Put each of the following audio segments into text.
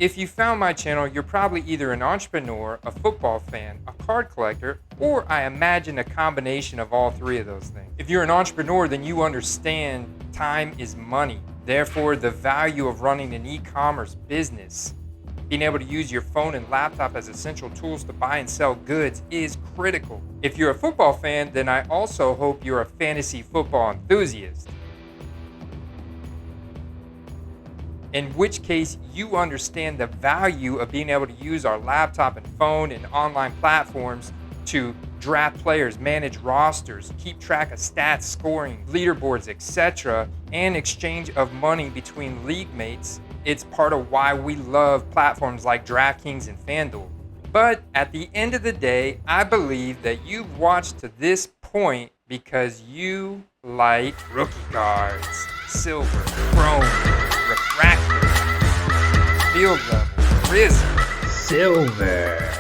If you found my channel, you're probably either an entrepreneur, a football fan, a card collector, or I imagine a combination of all three of those things. If you're an entrepreneur, then you understand time is money. Therefore, the value of running an e-commerce business, being able to use your phone and laptop as essential tools to buy and sell goods is critical. If you're a football fan, then I also hope you're a fantasy football enthusiast. In which case, you understand the value of being able to use our laptop and phone and online platforms to draft players, manage rosters, keep track of stats, scoring, leaderboards, etc., and exchange of money between league mates. It's part of why we love platforms like DraftKings and Fanduel. But at the end of the day, I believe that you've watched to this point because you like rookie cards, silver, chrome, refractor, field level, prism, silver.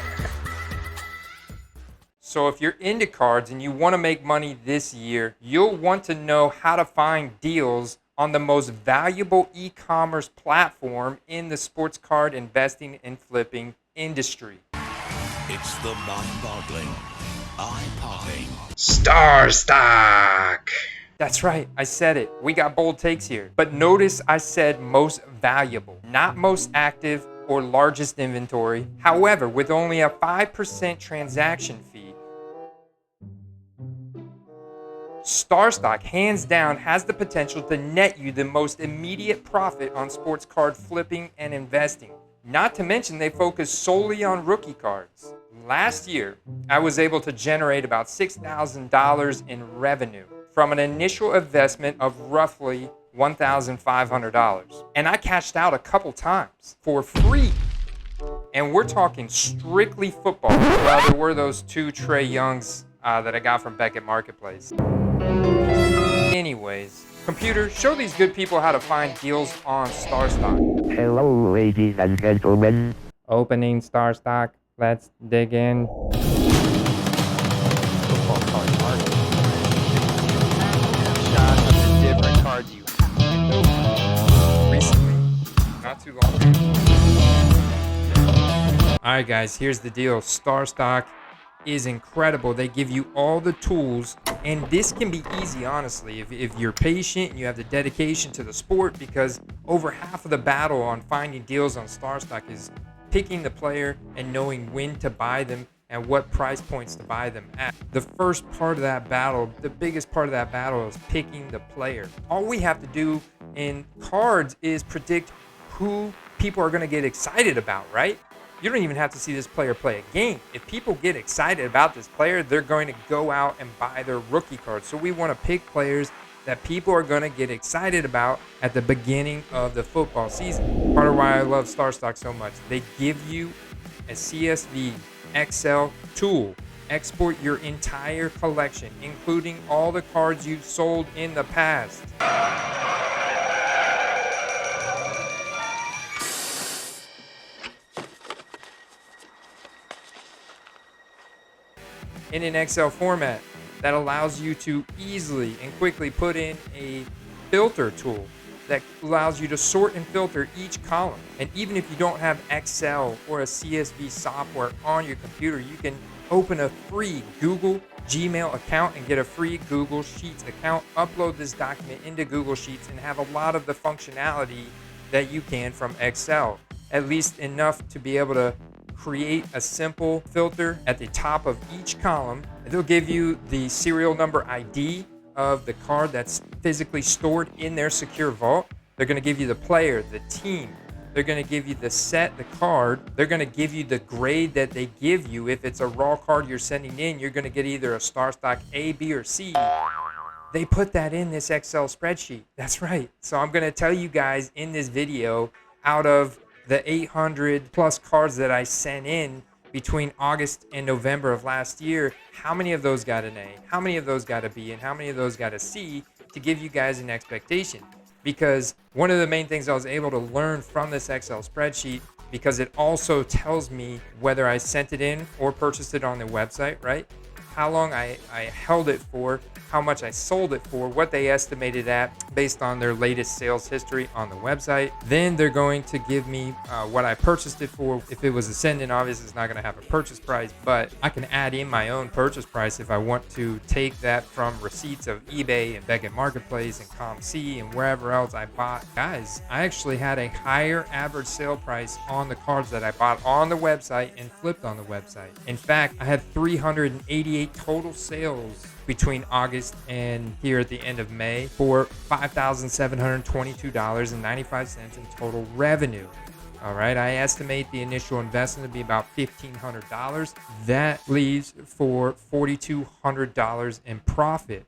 So if you're into cards and you want to make money this year, you'll want to know how to find deals on the most valuable e-commerce platform in the sports card investing and flipping industry. It's the mind-boggling, eye-popping StarStock. That's right, I said it. We got bold takes here. But notice I said most valuable, not most active or largest inventory. However, with only a 5% transaction fee, StarStock, hands down, has the potential to net you the most immediate profit on sports card flipping and investing. Not to mention they focus solely on rookie cards. Last year, I was able to generate about $6,000 in revenue from an initial investment of roughly $1,500. And I cashed out a couple times for free. And we're talking strictly football. Well, there were those two Trey Youngs that I got from Beckett Marketplace. Anyways, computer, show these good people how to find deals on StarStock. Hello, ladies and gentlemen. Opening StarStock. Let's dig in. Football card market. Shot of the different cards you have recently, not too long ago. All right, guys, here's the deal. StarStock is incredible. They give you all the tools, and this can be easy, honestly, if you're patient and you have the dedication to the sport, because over half of the battle on finding deals on StarStock is picking the player and knowing when to buy them and what price points to buy them at. The first part of that battle, the biggest part of that battle, is picking the player. All we have to do in cards is predict who people are going to get excited about, right? You don't even have to see this player play a game. If people get excited about this player, they're going to go out and buy their rookie cards. So we want to pick players that people are going to get excited about at the beginning of the football season. Part of why I love StarStock so much. They give you a CSV Excel tool. Export your entire collection, including all the cards you've sold in the past. In an Excel format that allows you to easily and quickly put in a filter tool that allows you to sort and filter each column. And even if you don't have Excel or a CSV software on your computer, you can open a free Google Gmail account and get a free Google Sheets account, upload this document into Google Sheets, and have a lot of the functionality that you can from Excel, at least enough to be able to create a simple filter at the top of each column. They'll give you the serial number ID of the card that's physically stored in their secure vault. They're going to give you the player, the team. They're going to give you the set, the card. They're going to give you the grade that they give you. If it's a raw card you're sending in, you're going to get either a StarStock A, B, or C. They put that in this Excel spreadsheet. That's right. So I'm going to tell you guys in this video, out of the 800 plus cards that I sent in between August and November of last year, how many of those got an A, how many of those got a B, and how many of those got a C, to give you guys an expectation. Because one of the main things I was able to learn from this Excel spreadsheet, because it also tells me whether I sent it in or purchased it on the website, right? how long I held it for, how much I sold it for, what they estimated at based on their latest sales history on the website. Then they're going to give me what I purchased it for. If it was ascendant, obviously it's not going to have a purchase price, but I can add in my own purchase price if I want to take that from receipts of eBay and Beckett Marketplace and ComC and wherever else I bought. Guys, I actually had a higher average sale price on the cards that I bought on the website and flipped on the website. In fact, I had 388 total sales between August and here at the end of May for $5,722.95 in total revenue. All right, I estimate the initial investment to be about $1,500. That leaves for $4,200 in profit.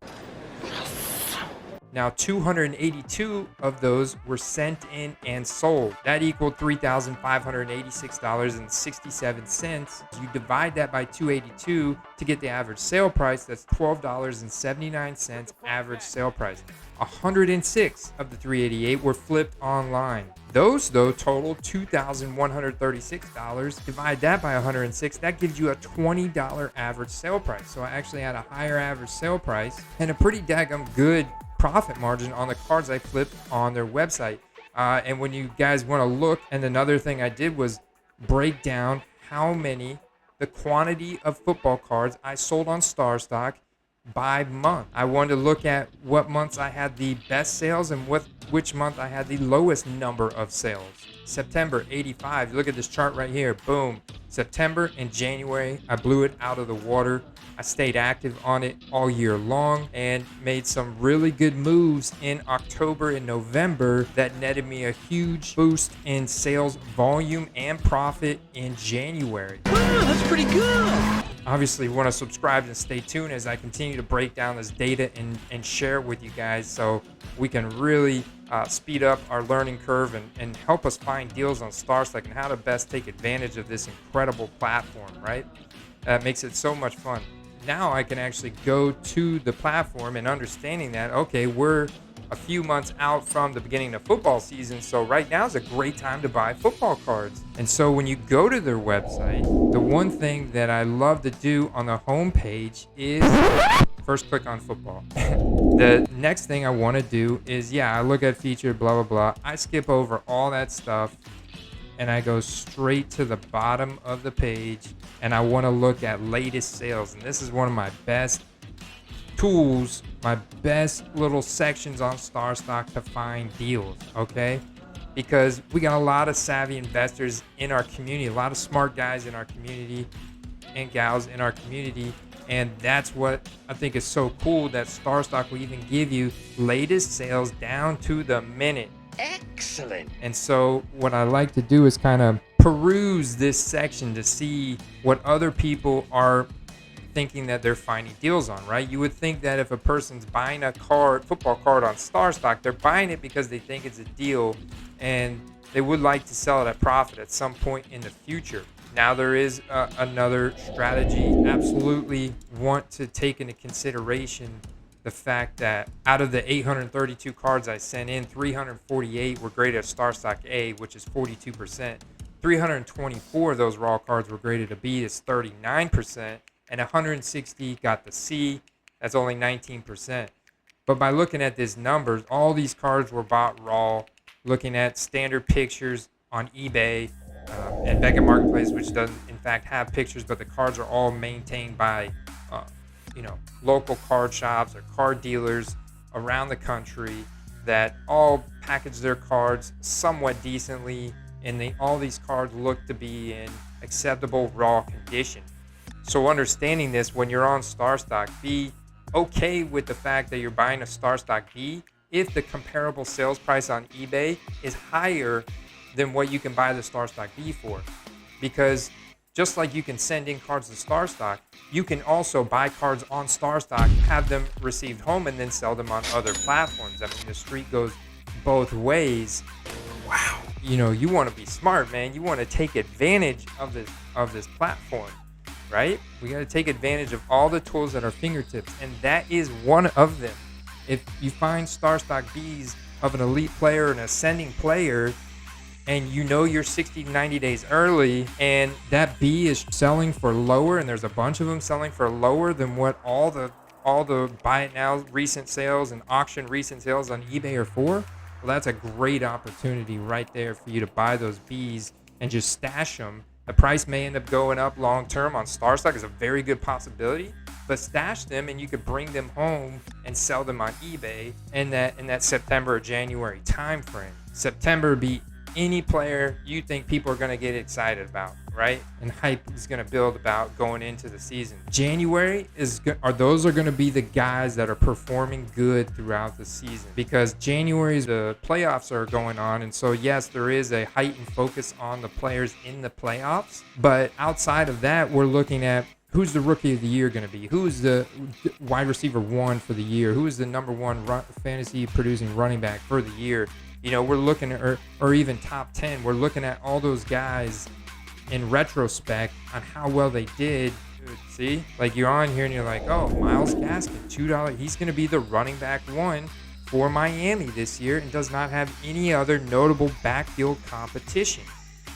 Now, 282 of those were sent in and sold. That equaled $3,586.67. You divide that by 282 to get the average sale price. That's $12.79 average sale price. 106 of the 388 were flipped online. Those, though, totaled $2,136. Divide that by 106. That gives you a $20 average sale price. So I actually had a higher average sale price and a pretty daggum good profit margin on the cards I flipped on their website. And when you guys want to look, and another thing I did was break down the quantity of football cards I sold on StarStock by month. I wanted to look at what months I had the best sales and which month I had the lowest number of sales. September, 85. Look at this chart right here. Boom. September and January, I blew it out of the water. I stayed active on it all year long and made some really good moves in October and November that netted me a huge boost in sales volume and profit in January. Wow, that's pretty good. Obviously, you want to subscribe and stay tuned as I continue to break down this data and share it with you guys so we can really speed up our learning curve and help us find deals on StarStock and how to best take advantage of this incredible platform, right? That makes it so much fun. Now I can actually go to the platform and understanding that, okay, we're a few months out from the beginning of football season, so right now is a great time to buy football cards. And so when you go to their website, the one thing that I love to do on the home page is first click on football. The next thing I want to do is, I look at featured, blah, blah, blah. I skip over all that stuff and I go straight to the bottom of the page and I want to look at latest sales. And this is one of my best tools, my best little sections on StarStock to find deals, okay? Because we got a lot of savvy investors in our community, a lot of smart guys in our community and gals in our community. And that's what I think is so cool, that StarStock will even give you latest sales down to the minute. Excellent. And so what I like to do is kind of peruse this section to see what other people are thinking that they're finding deals on, right? You would think that if a person's buying a football card on StarStock, they're buying it because they think it's a deal and they would like to sell it at profit at some point in the future. Now there is another strategy. Absolutely want to take into consideration the fact that out of the 832 cards I sent in, 348 were graded a StarStock A, which is 42%. 324 of those raw cards were graded a B, that's 39%. And 160 got the C, that's only 19%. But by looking at these numbers, all these cards were bought raw, looking at standard pictures on eBay and Beckett Marketplace, which doesn't in fact have pictures, but the cards are all maintained by local card shops or card dealers around the country that all package their cards somewhat decently, and all these cards look to be in acceptable raw condition. So understanding this, when you're on StarStock, be okay with the fact that you're buying a StarStock B if the comparable sales price on eBay is higher than what you can buy the StarStock B for. Because just like you can send in cards to StarStock, you can also buy cards on StarStock, have them received home, and then sell them on other platforms. I mean, the street goes both ways. Wow. You want to be smart, man. You want to take advantage of this platform, right? We got to take advantage of all the tools at our fingertips, and that is one of them. If you find StarStock Bs of an elite player, an ascending player, and you know you're 60 90 days early, and that B is selling for lower, and there's a bunch of them selling for lower than what all the buy it now recent sales and auction recent sales on eBay are for, well, that's a great opportunity right there for you to buy those Bs and just stash them. The price may end up going up long term on StarStock, is a very good possibility, but stash them and you could bring them home and sell them on eBay in that September or January time frame. September would be any player you think people are going to get excited about, right? And hype is going to build about going into the season. January are going to be the guys that are performing good throughout the season, because January the playoffs are going on, and so yes, there is a heightened focus on the players in the playoffs, but outside of that, we're looking at who's the rookie of the year going to be, who's the wide receiver 1 for the year, who is the number 1 fantasy producing running back for the year. You know, we're looking at, or even top 10, we're looking at all those guys in retrospect on how well they did. See, like you're on here and you're like, oh, Myles Gaskin, $2. He's going to be the running back 1 for Miami this year and does not have any other notable backfield competition.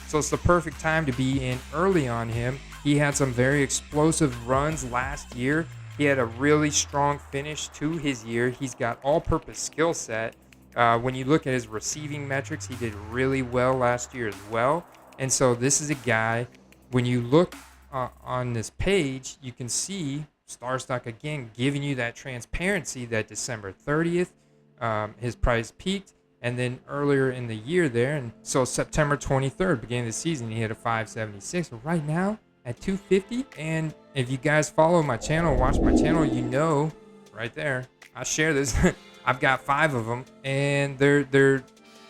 So it's the perfect time to be in early on him. He had some very explosive runs last year. He had a really strong finish to his year. He's got all-purpose skill set. When you look at his receiving metrics, he did really well last year as well. And so this is a guy, when you look on this page, you can see StarStock again giving you that transparency that December 30th, his price peaked, and then earlier in the year there. And so September 23rd, beginning of the season, he hit a 576. But right now at 250. And if you guys follow my channel, watch my channel, you know right there, I share this. I've got 5 of them, and they're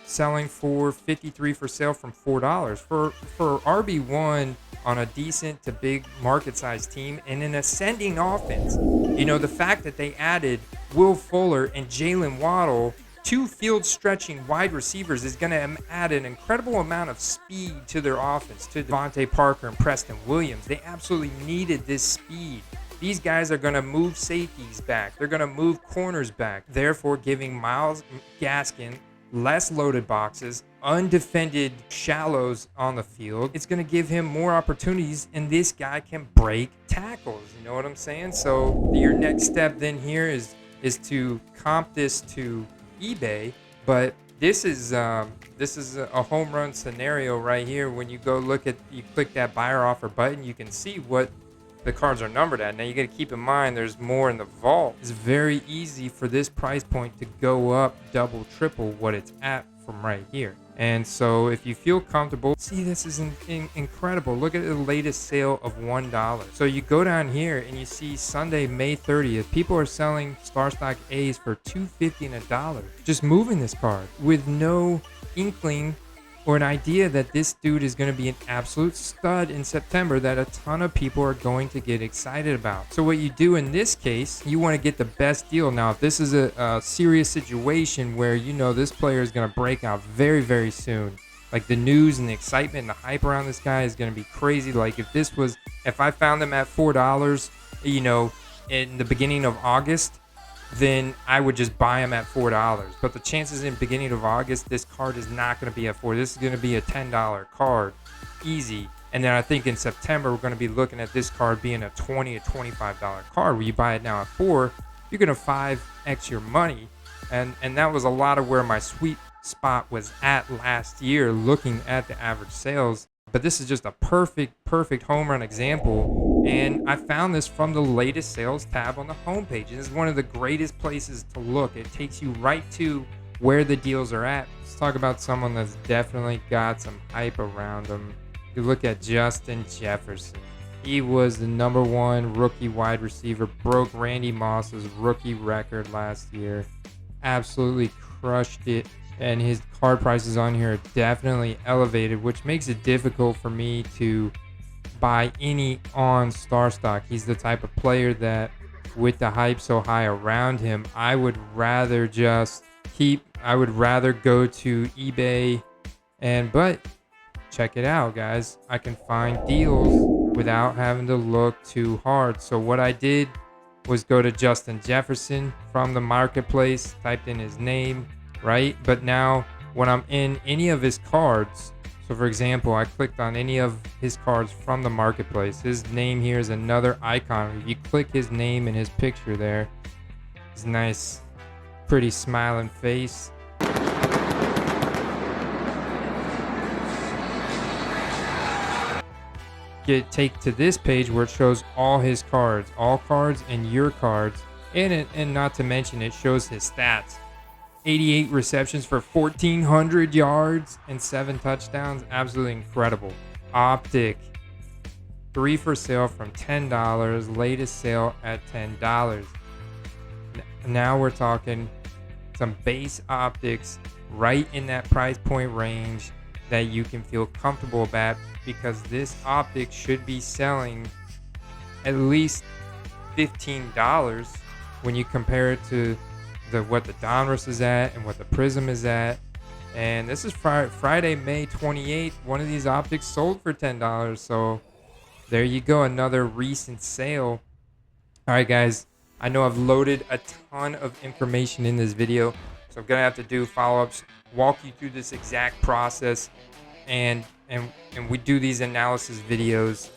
selling for 53 for sale from $4 for RB1 on a decent to big market size team and an ascending offense. You know, the fact that they added Will Fuller and Jalen Waddle, 2 field stretching wide receivers, is going to add an incredible amount of speed to their offense, to Devontae Parker and Preston Williams. They absolutely needed this speed. These guys are going to move safeties back. They're going to move corners back, therefore giving Myles Gaskin less loaded boxes, undefended shallows on the field. It's going to give him more opportunities, and this guy can break tackles. You know what I'm saying? So your next step then here is to comp this to eBay, but this is a home run scenario right here. When you go look at, you click that buyer offer button, you can see what the cards are numbered at. Now you got to keep in mind there's more in the vault. It's very easy for this price point to go up double, triple what it's at from right here. And so if you feel comfortable, see, this is incredible. Look at the latest sale of $1. So you go down here and you see Sunday, May 30th, people are selling StarStock A's for $2.50 and $1. Just moving this card with no inkling or an idea that this dude is going to be an absolute stud in September that a ton of people are going to get excited about. So what you do in this case, you want to get the best deal. Now, if this is a serious situation where you know this player is going to break out very, very soon, like the news and the excitement and the hype around this guy is going to be crazy. Like if I found them at $4, you know, in the beginning of August, then I would just buy them at $4. But the chances in beginning of August, this card is not going to be at $4. This is going to be a $10 card, easy. And then I think in September, we're going to be looking at this card being a $20 to $25 card. Where you buy it now at $4, you're going to 5x your money. And that was a lot of where my sweet spot was at last year, looking at the average sales. But this is just a perfect home run example. And I found this from the latest sales tab on the homepage. This is one of the greatest places to look. It takes you right to where the deals are at. Let's talk about someone that's definitely got some hype around him. You look at Justin Jefferson. He was the #1 rookie wide receiver, broke Randy Moss's rookie record last year. Absolutely crushed it. And his card prices on here are definitely elevated, which makes it difficult for me to buy any on StarStock. He's the type of player that, with the hype so high around him, I would rather go to eBay but check it out, guys. I can find deals without having to look too hard. So what I did was go to Justin Jefferson from the marketplace, typed in his name, right? But now when I'm in any of his cards, so for example, I clicked on any of his cards from the marketplace. His name here is another icon. If you click his name and his picture there, his nice, pretty smiling face. Take to this page where it shows all his cards, and your cards, and not to mention it shows his stats. 88 receptions for 1,400 yards and 7 touchdowns. Absolutely incredible. Optic, 3 for sale from $10. Latest sale at $10. Now we're talking some base optics right in that price point range that you can feel comfortable about, because this optic should be selling at least $15 when you compare it to what the Donruss is at and what the Prism is at. And this is Friday, May 28th. One of these optics sold for $10. So there you go, another recent sale. All right, guys, I know I've loaded a ton of information in this video, so I'm gonna have to do follow-ups, walk you through this exact process, and we do these analysis videos,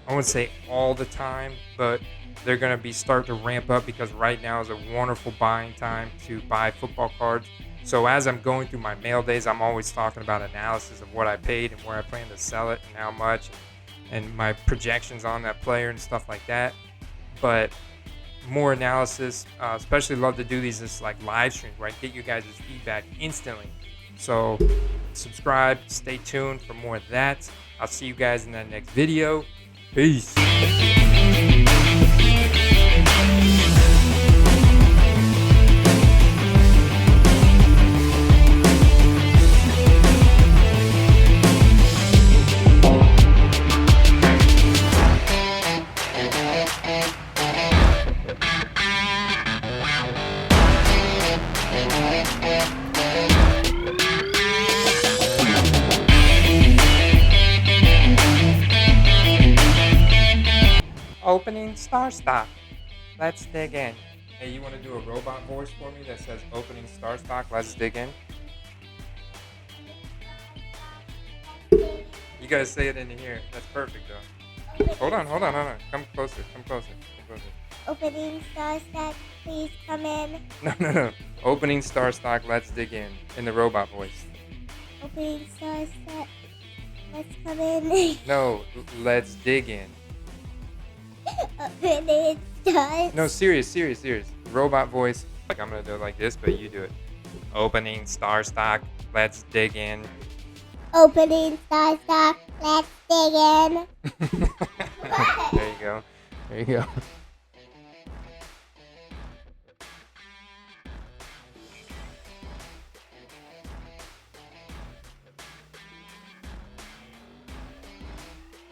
I wouldn't say all the time, but they're going to start to ramp up, because right now is a wonderful buying time to buy football cards. So as I'm going through my mail days, I'm always talking about analysis of what I paid and where I plan to sell it and how much, and my projections on that player and stuff like that. But more analysis, especially love to do these like live streams where I get you guys' feedback instantly. So subscribe, stay tuned for more of that. I'll see you guys in that next video. Peace. Opening StarStock. Let's dig in. Hey, you want to do a robot voice for me that says opening StarStock? Let's dig in. You gotta say it in here. That's perfect, though. Hold on. Come closer. Opening StarStock, please come in. No. Opening StarStock. Let's dig in the robot voice. Opening StarStock, let's come in. No, let's dig in. Opening StarStock. No, serious. Robot voice. Like, I'm gonna do it like this, but you do it. Opening StarStock. Let's dig in. Opening StarStock, let's dig in. There you go.